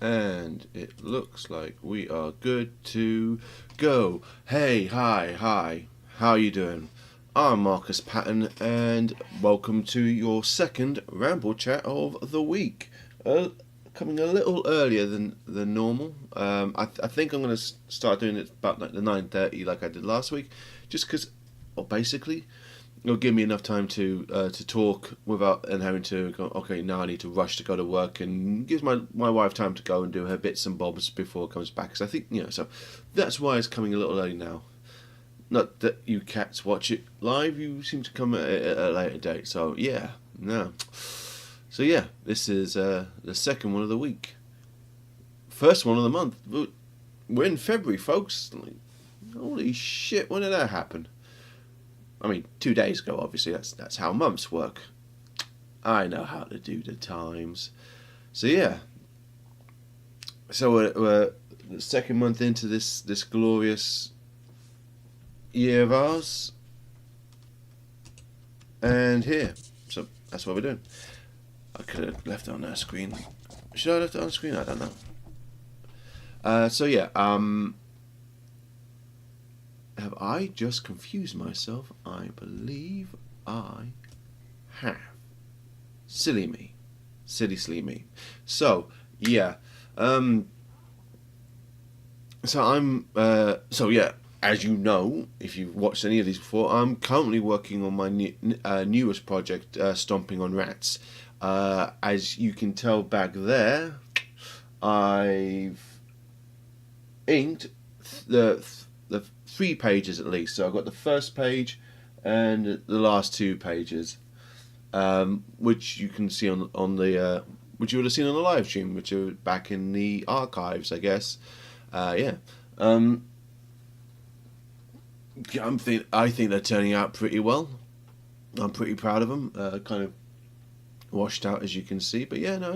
And it looks like we are good to go. Hey, hi. How you doing? I'm Marcus Patton, and welcome to your second Ramble chat of the week. Coming a little earlier than normal. I think I'm going to start doing it about like the 9:30 like I did last week, just because, well, basically, it'll give me enough time to talk without and having to go. Okay, now I need to rush to go to work, and gives my wife time to go and do her bits and bobs before it comes back. Because I think so that's why it's coming a little early now. Not that you cats watch it live; you seem to come at a later date. So yeah, no. So yeah, this is the second one of the week, first one of the month. We're in February, folks. Holy shit! When did that happen? I mean, 2 days ago, obviously. That's how months work. I know how to do the times. So yeah. So we're the second month into this glorious year of ours, and here. So that's what we're doing. I could have left it on our screen. Should I have left it on the screen? I don't know. So yeah. Have I just confused myself? I believe I have. Silly me. Silly me. So, yeah. So yeah, as you know, if you've watched any of these before, I'm currently working on my newest project, Stomping on Rats. As you can tell back there, I've inked the 3 pages at least. So I've got the first page and the last 2 pages, which you can see on the which you would have seen on the live stream, which are back in the archives, I guess. Yeah. I think they're turning out pretty well. I'm pretty proud of them. Kind of washed out, as you can see, but yeah, no,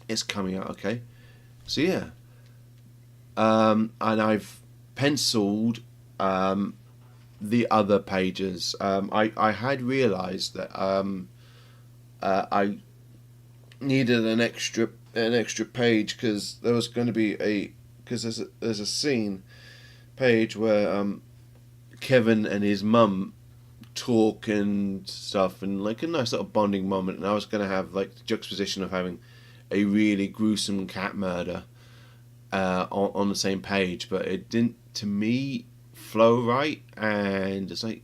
it's coming out okay. So yeah. And I've penciled the other pages. I had realised that I needed an extra page because there was going to be there's a scene page where Kevin and his mum talk and stuff, and like a nice little bonding moment, and I was going to have like the juxtaposition of having a really gruesome cat murder on the same page, but it didn't, to me, flow right, and it's like,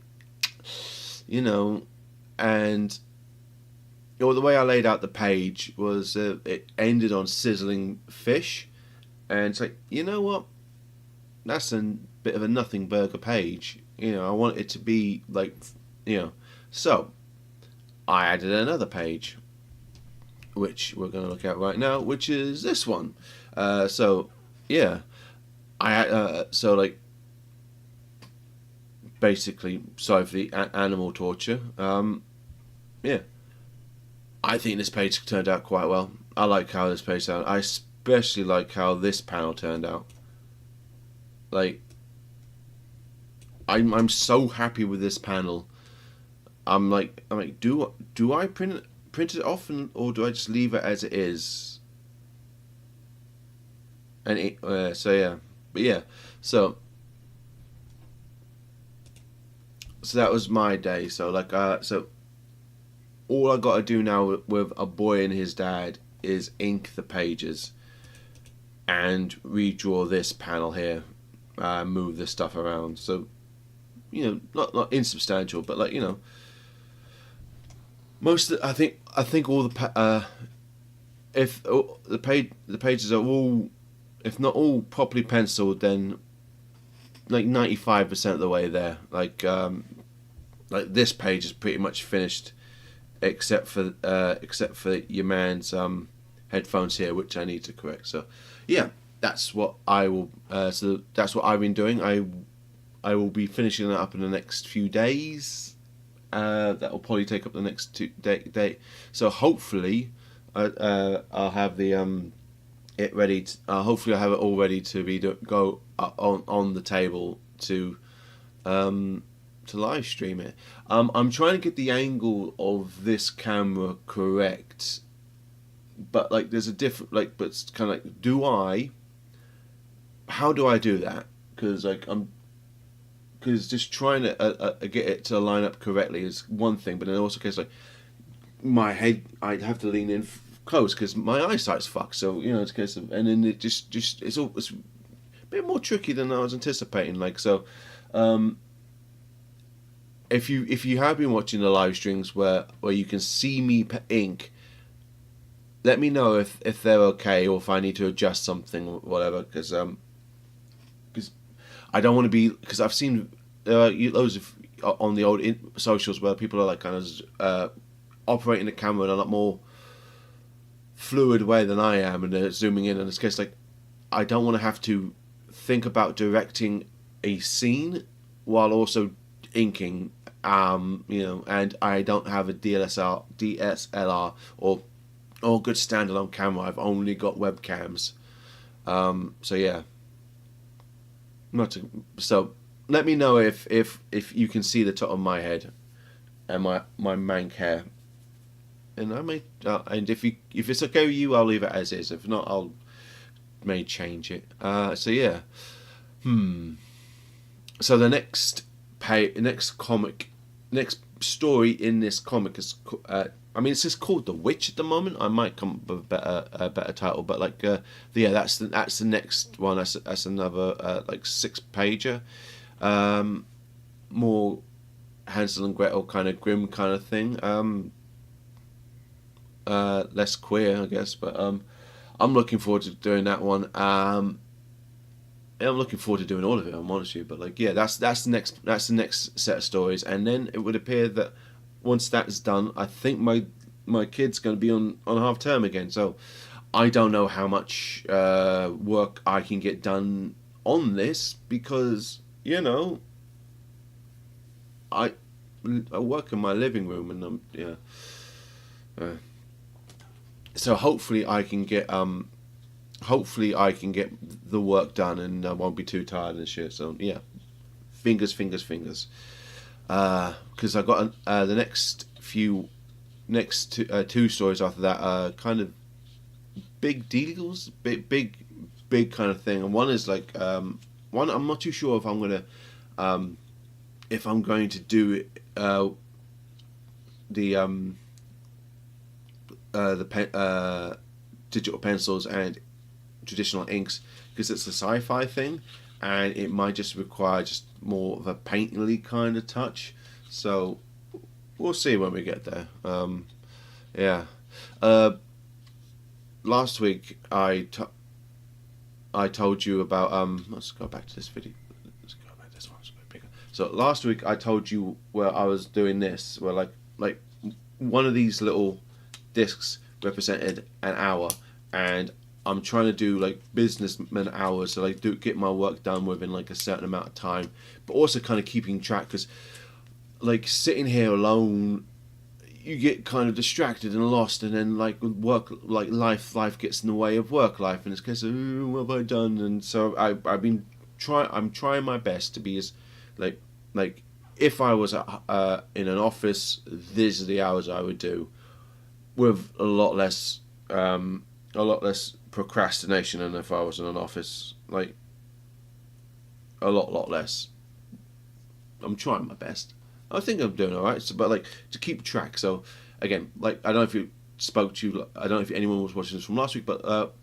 and the way I laid out the page was it ended on sizzling fish, and it's like, you know what, that's a bit of a nothing burger page, I want it to be like, so I added another page, which we're going to look at right now, which is this one. So yeah, so like basically, sorry for the animal torture. Yeah, I think this page turned out quite well. I like how this page turned out. I especially like how this panel turned out. Like, I'm so happy with this panel. I'm like, do I print it off, or do I just leave it as it is? And so yeah, but yeah, so that was my day. So like, so all I got to do now with a boy and his dad is ink the pages and redraw this panel here, move this stuff around. So not insubstantial, but like most I think all the if the pages are all, if not all properly penciled, then like 95% of the way there. Like this page is pretty much finished, except for your man's headphones here, which I need to correct. So yeah, that's what I will. So that's what I've been doing. I will be finishing that up in the next few days. That will probably take up the next 2 day. So hopefully, I'll have the it ready. Hopefully, I have it all ready to go on the table to live stream it. I'm trying to get the angle of this camera correct but like there's a different like, but it's kind of like, how do I do that? Because like because just trying to get it to line up correctly is one thing, but then also case like my head, I'd have to lean in close because my eyesight's fucked. So it's a case of, and then it just it's a bit more tricky than I was anticipating. Like so, um, if you have been watching the live streams where you can see me ink, let me know if they're okay or if I need to adjust something or whatever. Because I don't want to be, because I've seen loads of on the old socials where people are like kind of operating the camera in a lot more fluid way than I am, and they're zooming in, and it's case like I don't want to have to think about directing a scene while also inking, and I don't have a DSLR or good standalone camera. I've only got webcams. So yeah, so let me know if you can see the top of my head and my mank hair, and I may and if it's okay with you, I'll leave it as is. If not, I'll may change it. So yeah, so the next next story in this comic is I mean, it's just called The Witch at the moment. I might come up with a better title, but like yeah, that's the next one. That's another like 6-pager, more Hansel and Gretel kind of grim kind of thing. Less queer, I guess, but I'm looking forward to doing that one. And I'm looking forward to doing all of it. I'm honest with you, but like yeah, that's the next set of stories, and then it would appear that once that's done, I think my kid's going to be on half term again. So I don't know how much work I can get done on this because I work in my living room, and so hopefully I can get the work done, and I won't be too tired and shit. So yeah, fingers. Because I got the next two stories after that are kind of big deals, big kind of thing. And one is like one I'm not too sure if I'm going to do the digital pencils and traditional inks, because it's a sci-fi thing, and it might just require just more of a painterly kind of touch. So we'll see when we get there. Yeah. Last week I told you about let's go back to this video. Let's go back to this one. It's a bit bigger. So last week I told you where I was doing this, where like one of these little discs represented an hour, and I'm trying to do like businessman hours, so like get my work done within like a certain amount of time, but also kind of keeping track, because like sitting here alone, you get kind of distracted and lost, and then like with work, like life gets in the way of work life, and it's kind of what have I done? And so I'm trying my best to be as like if I was in an office, these are the hours I would do, with a lot less procrastination than if I was in an office, like a lot less. I'm trying my best. I think I'm doing alright, so, but like to keep track. So again, like I don't know if you spoke to, I don't know if anyone was watching this from last week, but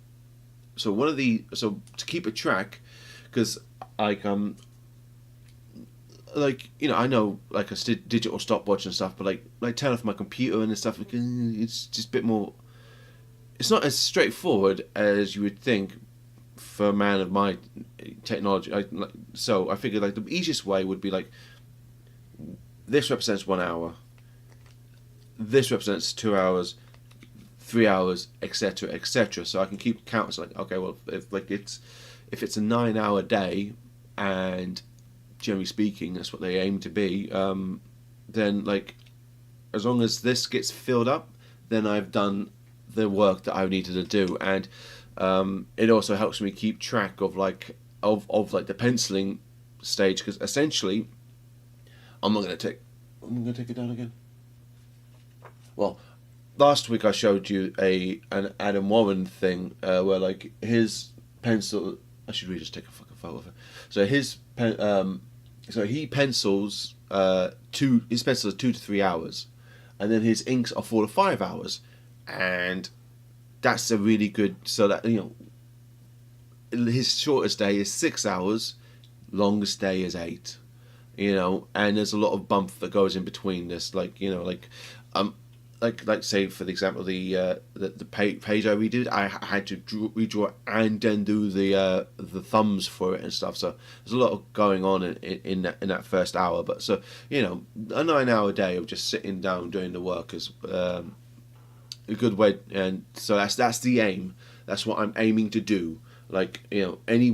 so to keep a track, because like I know like a digital stopwatch and stuff, but like turn off my computer and stuff, it's just a bit more. It's not as straightforward as you would think for a man of my technology. So I figured like the easiest way would be like, this represents 1 hour, this represents 2 hours, 3 hours, etc. So I can keep count. So like, okay, well if it's a 9-hour day, and generally speaking that's what they aim to be, then like as long as this gets filled up, then I've done the work that I needed to do. And it also helps me keep track of like the penciling stage, because essentially I'm going to take it down again. Well, last week I showed you an Adam Warren thing where like his pencil. I should really just take a fucking photo of it. So so he pencils his pencils are 2 to 3 hours, and then his inks are 4 to 5 hours, and that's a really good. So that his shortest day is 6 hours, longest day is 8. And there's a lot of bump that goes in between this, um like say for the example the page I redid, I had to redraw and then do the thumbs for it and stuff. So there's a lot of going on in that first hour. But so a 9 hour day of just sitting down doing the work is a good way. And so that's the aim. That's what I'm aiming to do. Like any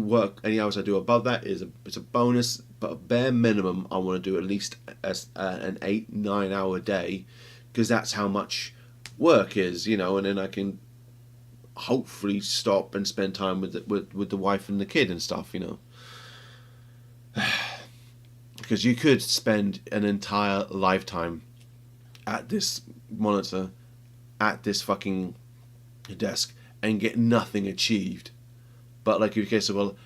hours I do above that it's a bonus, but a bare minimum I want to do at least an 8-9 hour day, because that's how much work is, and then I can hopefully stop and spend time with the wife and the kid and stuff, because you could spend an entire lifetime at this monitor, at this fucking desk, and get nothing achieved. But like, okay, so well,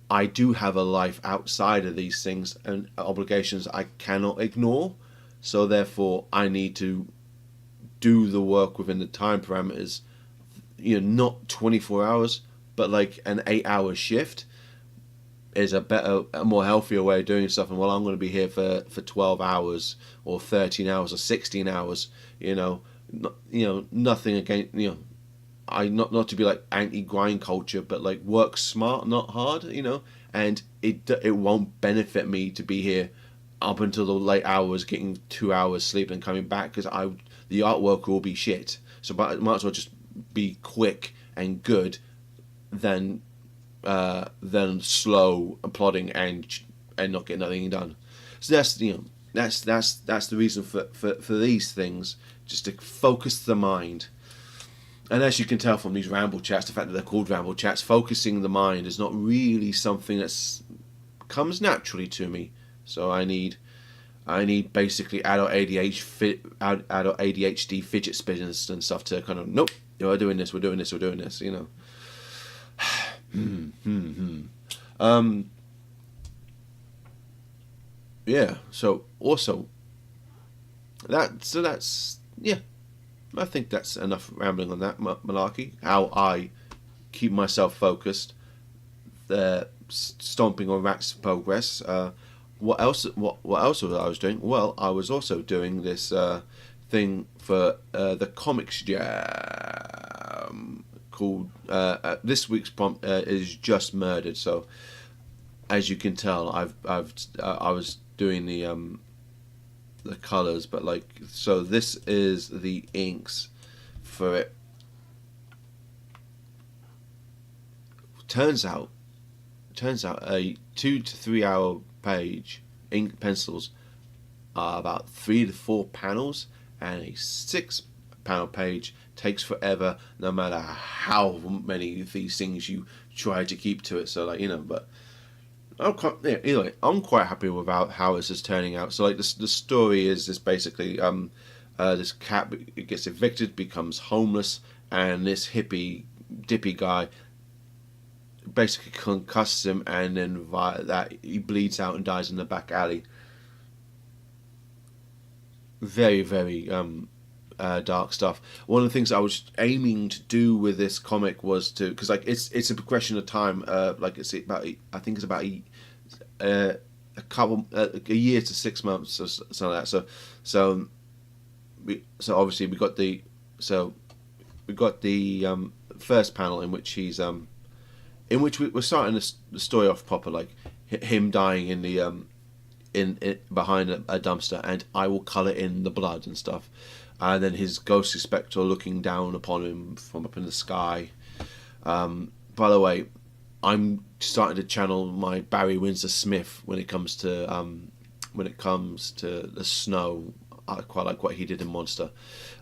I do have a life outside of these things and obligations I cannot ignore. So therefore, I need to do the work within the time parameters. Not 24 hours, but like an 8-hour shift is a more healthier way of doing stuff. And I'm going to be here for 12 hours or 13 hours or 16 hours. Nothing against I not to be like anti-grind culture, but like work smart, not hard. And it won't benefit me to be here up until the late hours, getting 2 hours sleep and coming back, because the artwork will be shit. So I might as well just be quick and good than slow and plodding and not get nothing done. So that's that's the reason for these things, just to focus the mind. And as you can tell from these ramble chats, the fact that they're called ramble chats, focusing the mind is not really something that's comes naturally to me. So I need basically adult ADHD fidget spinners and stuff to kind of, nope, we're doing this. Yeah. So also that's yeah. I think that's enough rambling on that malarkey. How I keep myself focused, stomping on rats progress. What else? What else was I doing? Well, I was also doing this thing for the Comics Jam called. This week's prompt is Just Murdered. So, as you can tell, I was doing the colors, but so this is the inks for it. Turns out a 2 to 3 hour page ink pencils are about 3 to 4 panels, and a 6-panel page takes forever, no matter how many of these things you try to keep to it. So but I'm quite happy with how this is turning out. So the story is this basically this cat gets evicted, becomes homeless, and this hippy dippy guy basically concusses him, and then via that he bleeds out and dies in the back alley. Very, very dark stuff. One of the things I was aiming to do with this comic was to, because it's a progression of time. It's about, I think it's about a year to 6 months or something like that. So obviously we got the first panel in which he's in which we're starting the story off proper, like him dying in the in behind a dumpster, and I will colour in the blood and stuff, and then his ghostly spectre looking down upon him from up in the sky. By the way, I'm starting to channel my Barry Windsor Smith when it comes to the snow. I quite like what he did in Monster,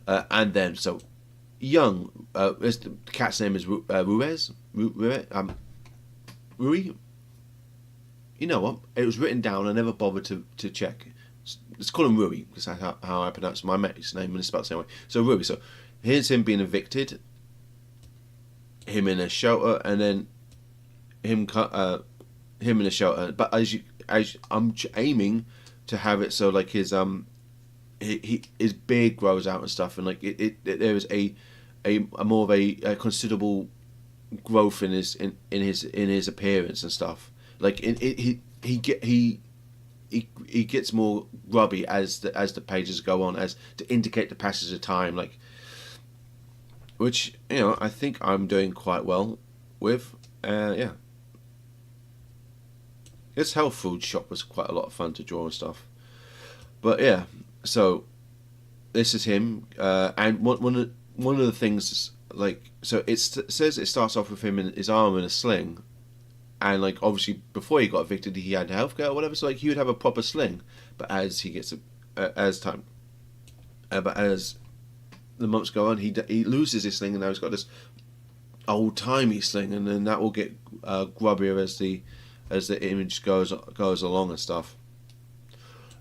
and then so young. The cat's name is Rui. You know what? It was written down. I never bothered to check. let's call him Rui, because that's how I pronounce my mate's name, and it's spelled the same way. So Rui. So here's him being evicted, him in a shelter, and then him in a shelter. But as I'm aiming to have it so like his his beard grows out and stuff, and like there is a more of a considerable growth in his appearance and stuff. Like he gets more grubby as the pages go on, as to indicate the passage of time, like, which I think I'm doing quite well with. Yeah, his health food shop was quite a lot of fun to draw and stuff. But yeah, so this is him, and one of the things, like, so it says it starts off with him in his arm in a sling, and like obviously before he got evicted he had healthcare or whatever, so like he would have a proper sling, but as he gets but as the months go on, he loses his sling, and now he's got this old timey sling, and then that will get grubbier as the image goes along and stuff.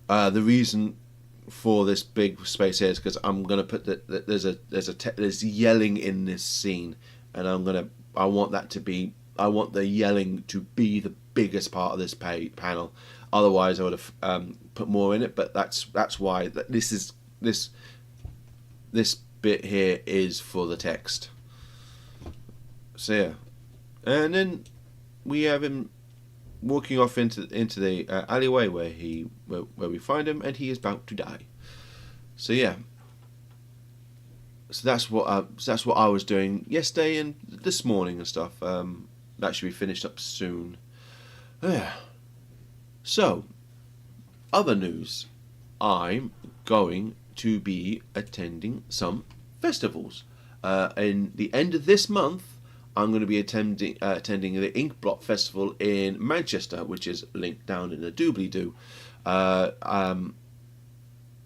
The reason for this big space here is because I'm gonna put that there's yelling in this scene, and I want the yelling to be the biggest part of this panel. Otherwise, I would have put more in it. But that's why this bit here is for the text. So yeah, and then we have him walking off into the alleyway where we find him, and he is about to die. So yeah, so that's what I was doing yesterday and this morning and stuff. That should be finished up soon. Yeah. So, other news. I'm going to be attending some festivals. In the end of this month, I'm going to be attending the Ink Blot Festival in Manchester, which is linked down in the doobly-doo.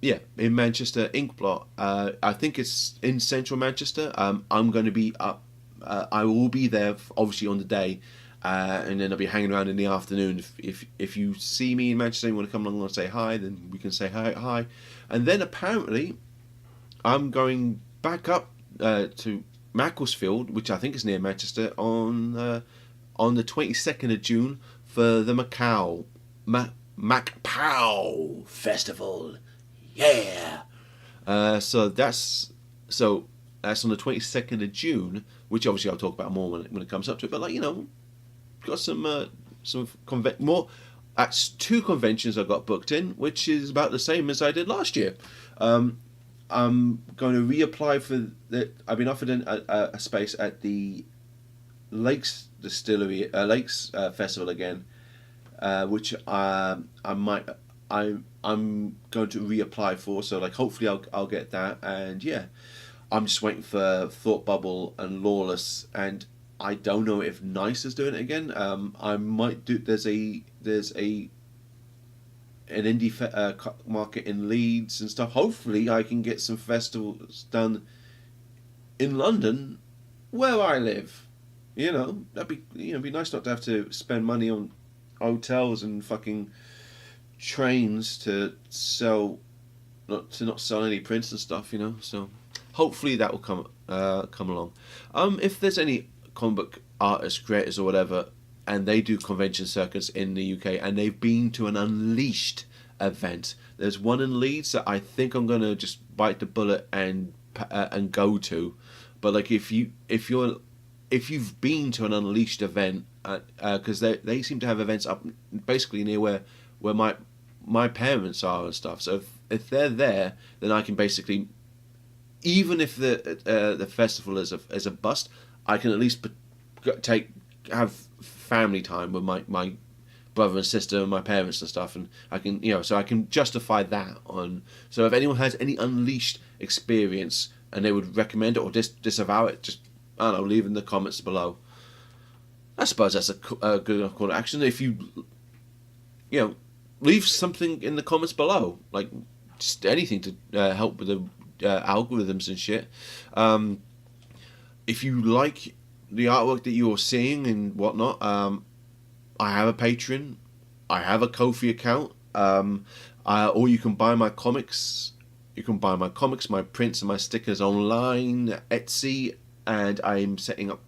Yeah, in Manchester, Ink Blot. I think it's in central Manchester. I'm going to be up. I will be there, obviously, on the day, and then I'll be hanging around in the afternoon. If you see me in Manchester and you want to come along and say hi, then we can say hi. And then apparently, I'm going back up to Macclesfield, which I think is near Manchester, on the 22nd of June for the MacPow Festival. Yeah. So that's on the 22nd of June, which obviously I'll talk about more when it comes up to it. But like, got some more. That's 2 conventions I got booked in, which is about the same as I did last year. I'm going to reapply for the. I've been offered a space at the Lakes Distillery, Lakes Festival again, which I'm going to reapply for. So like, hopefully I'll get that. And yeah, I'm just waiting for Thought Bubble and Lawless, and I don't know if Nice is doing it again. I might do. There's an indie market in Leeds and stuff. Hopefully I can get some festivals done in London, where I live. That'd be be nice not to have to spend money on hotels and fucking trains to not sell any prints and stuff. So hopefully that will come along. If there's any comic book artists, creators, or whatever, and they do convention circuits in the UK, and they've been to an Unleashed event. There's one in Leeds that I think I'm gonna just bite the bullet and go to. But like, if you've been to an Unleashed event, because they seem to have events up basically near where my parents are and stuff. So if they're there, then I can basically, even if the festival is a bust, I can at least have family time with my brother and sister and my parents and stuff, and I can so I can justify that on. So if anyone has any Unleashed experience and they would recommend it or disavow it, just I don't know, leave in the comments below. I suppose that's a good enough call to action. If you leave something in the comments below, like just anything to help with the algorithms and shit. If you like the artwork that you're seeing and whatnot, I have a Patreon, I have a Ko-fi account, Or you can buy my comics. You can buy my comics, my prints, and my stickers online at Etsy, and I'm setting up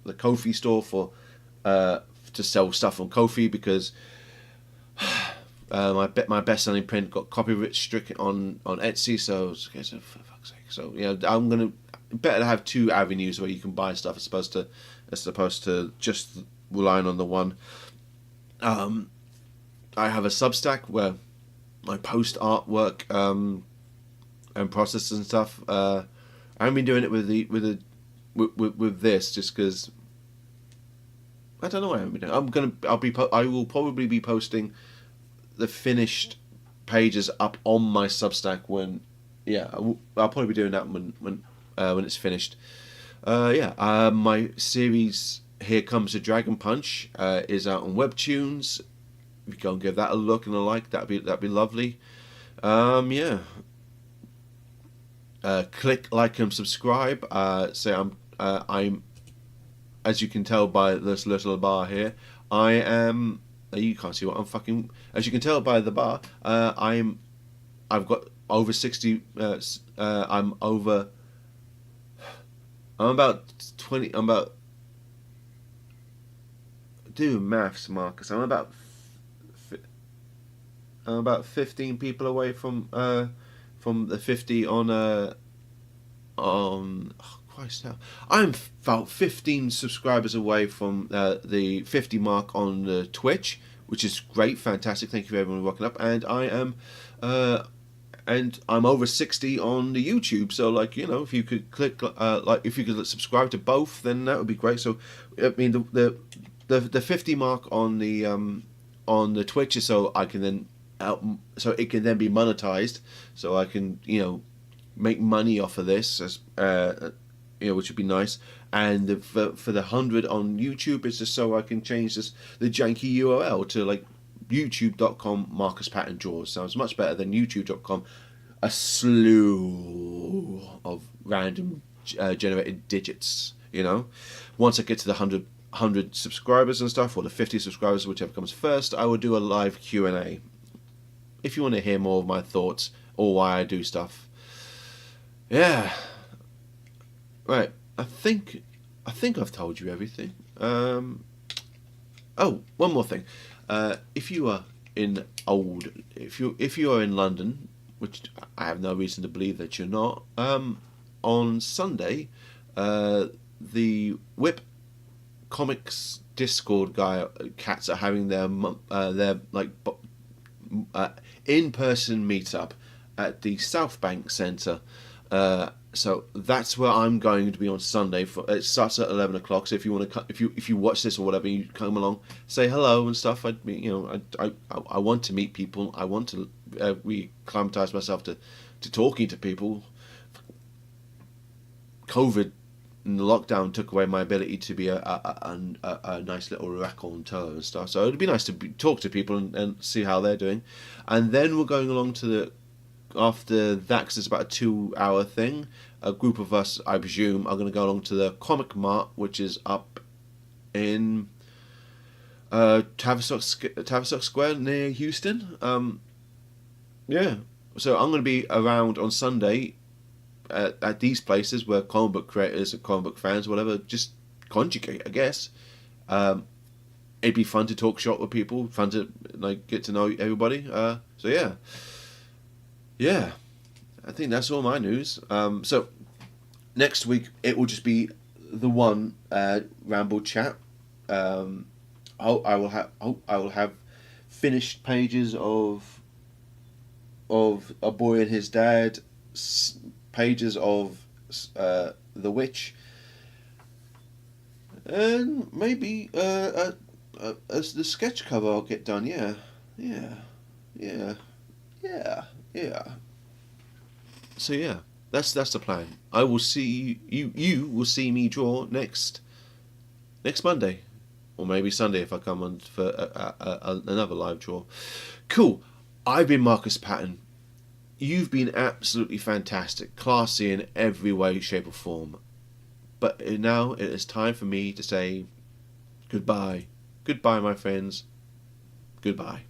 the Ko-fi store for to sell stuff on Ko-fi because my best-selling print got copyright stricken on Etsy. So for fuck's sake. So I'm gonna better to have two avenues where you can buy stuff as opposed to just relying on the one. I have a Substack where I post artwork and processes and stuff. I haven't been doing it with this just because I don't know what I haven't been doing. I will probably be posting the finished pages up on my Substack when I'll probably be doing that when it's finished. My series Here Comes the Dragon Punch is out on Webtoons. If you go and give that a look and a like, that'd be lovely. Click like and subscribe. I'm as you can tell by this little bar here, I am. You can't see what I'm fucking. As you can tell by the bar, I've got over 60. I'm about 20. I'm about. Do maths, Marcus. I'm about 15 people away from the 50 on Christ hell. I'm about 15 subscribers away from the 50 mark on the Twitch, which is great, fantastic. Thank you for everyone rocking up. And I'm over 60 on the YouTube. So if you could click if you could subscribe to both, then that would be great. So I mean the 50 mark on the Twitch is so I can then so it can then be monetized, so I can make money off of this as which would be nice. And for the 100 on YouTube, it's just so I can change the janky URL to youtube.com Markus Patton Draws. Sounds much better than youtube.com, a slew of random generated digits. Once I get to the 100 subscribers and stuff, or the 50 subscribers, whichever comes first, I will do a live Q&A. If you want to hear more of my thoughts or why I do stuff. Yeah. Right. I think I've told you everything. One more thing. If you are in London, which I have no reason to believe that you're not, on Sunday, the Whip Comics Discord cats are having their in-person meetup at the South Bank Centre. So that's where I'm going to be on Sunday. It starts at 11 o'clock. So if you want to, if you watch this or whatever, you come along, say hello and stuff. I want to meet people. I want to re-acclimatise myself to talking to people. COVID and the lockdown took away my ability to be a nice little raconteur and stuff. So it'd be nice to talk to people and see how they're doing. And then we're going along to after that, because it's about a 2-hour thing, a group of us, I presume, are going to go along to the Comic Mart, which is up in Tavistock Square near Houston. So I'm going to be around on Sunday at these places where comic book creators and comic book fans, whatever, just conjugate, I guess. It'd be fun to talk shop with people, fun to get to know everybody. Yeah, I think that's all my news. So next week it will just be the one Ramble chat. I will have finished pages of A Boy and His Dad, pages of The Witch, and maybe the sketch cover I'll get done. Yeah. So yeah, that's the plan. I will see you will see me draw next Monday, or maybe Sunday if I come on for another live draw. Cool. I've been Markus Patton. You've been absolutely fantastic, classy in every way, shape or form. But now it is time for me to say goodbye. Goodbye, my friends. Goodbye.